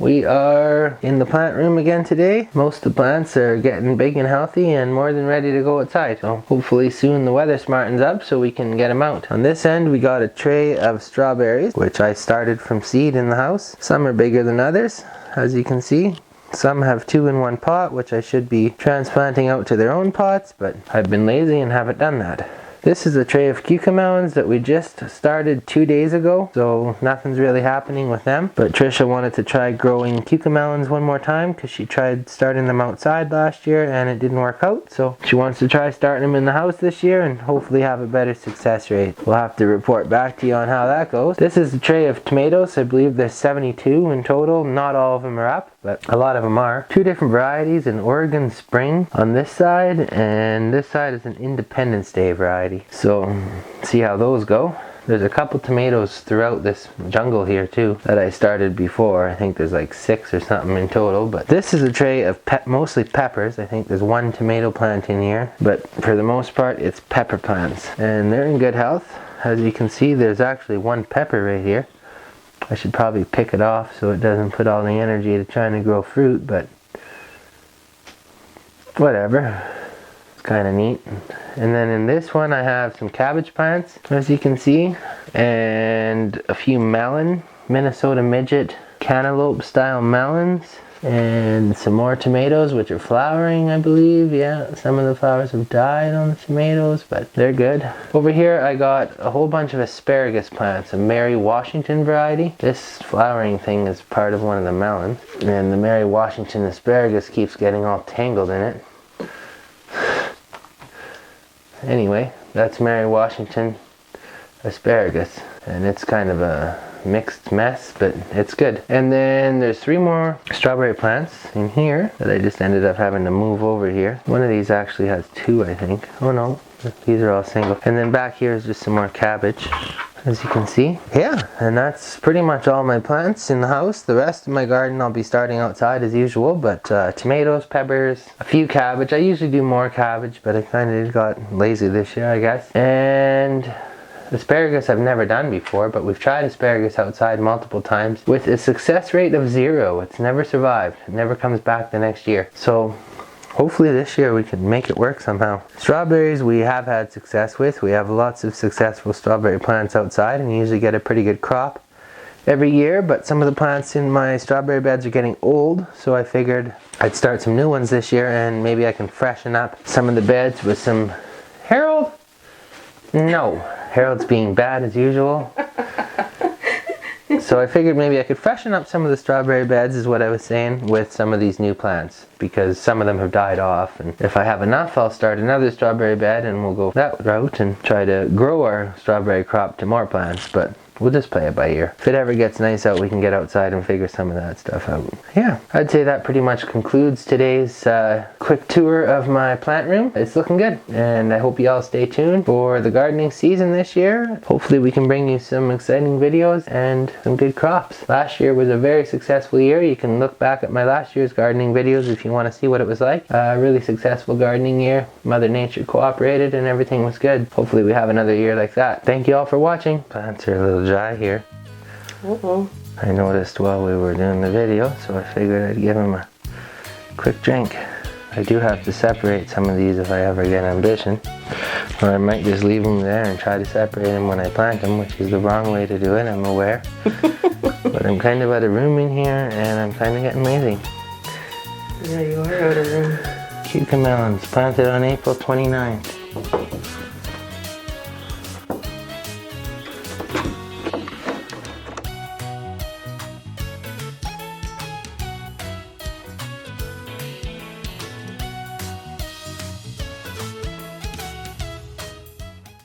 We are in the plant room again today. Most of the plants are getting big and healthy and more than ready to go outside. So hopefully soon the weather smartens up so we can get them out. On this end we got a tray of strawberries, which I started from seed in the house. Some are bigger than others, as you can see. Some have 2 in 1 pot, which I should be transplanting out to their own pots, but I've been lazy and haven't done that. This is a tray of cucamelons that we just started 2 days ago, so nothing's really happening with them. But Trisha wanted to try growing cucamelons one more time because she tried starting them outside last year and it didn't work out. So she wants to try starting them in the house this year and hopefully have a better success rate. We'll have to report back to you on how that goes. This is a tray of tomatoes. I believe there's 72 in total. Not all of them are up, but a lot of them are. 2 different varieties, an Oregon Spring on this side, and this side is an Independence Day variety. So see how those go. There's a couple tomatoes throughout this jungle here too that I started before. I think there's like 6 or something in total, but this is a tray of mostly peppers. I think there's 1 tomato plant in here, but for the most part it's pepper plants and they're in good health. As you can see, there's actually 1 pepper right here. I should probably pick it off so it doesn't put all the energy to trying to grow fruit, but whatever. It's kind of neat. And then in this one I have some cabbage plants, as you can see, and a few melon, Minnesota midget, cantaloupe style melons, and some more tomatoes which are flowering, I believe. Yeah, some of the flowers have died on the tomatoes, but they're good. Over here I got a whole bunch of asparagus plants, a Mary Washington variety. This flowering thing is part of one of the melons, and the Mary Washington asparagus keeps getting all tangled in it. Anyway, that's Mary Washington asparagus, and it's kind of a mixed mess, but it's good. And then there's 3 more strawberry plants in here that I just ended up having to move over here. One of these actually has 2, I think. Oh no, these are all single. And then back here is just some more cabbage, as you can see. Yeah, and that's pretty much all my plants in the house. The rest of my garden I'll be starting outside as usual, but tomatoes, peppers, a few cabbage. I usually do more cabbage, but I kind of got lazy this year, I guess. And asparagus I've never done before, but we've tried asparagus outside multiple times with a success rate of 0. It's never survived. It never comes back the next year. So hopefully this year we can make it work somehow. Strawberries we have had success with. We have lots of successful strawberry plants outside and usually get a pretty good crop every year, but some of the plants in my strawberry beds are getting old, so I figured I'd start some new ones this year and maybe I can freshen up some of the beds with some Harold? No, Harold's being bad as usual. So I figured maybe I could freshen up some of the strawberry beds, is what I was saying, with some of these new plants, because some of them have died off, and if I have enough I'll start another strawberry bed and we'll go that route and try to grow our strawberry crop to more plants, but we'll just play it by ear. If it ever gets nice out, we can get outside and figure some of that stuff out. Yeah, I'd say that pretty much concludes today's quick tour of my plant room. It's looking good, and I hope you all stay tuned for the gardening season this year. Hopefully we can bring you some exciting videos and some good crops. Last year was a very successful year. You can look back at my last year's gardening videos if you want to see what it was like. A really successful gardening year. Mother Nature cooperated and everything was good. Hopefully we have another year like that. Thank you all for watching. Plants are a little dry here. I noticed while we were doing the video, so I figured I'd give them a quick drink. I do have to separate some of these if I ever get ambition, or I might just leave them there and try to separate them when I plant them, which is the wrong way to do it, I'm aware. But I'm kind of out of room in here and I'm kind of getting lazy. Yeah, you are out of room. Cucamelons planted on April 29th.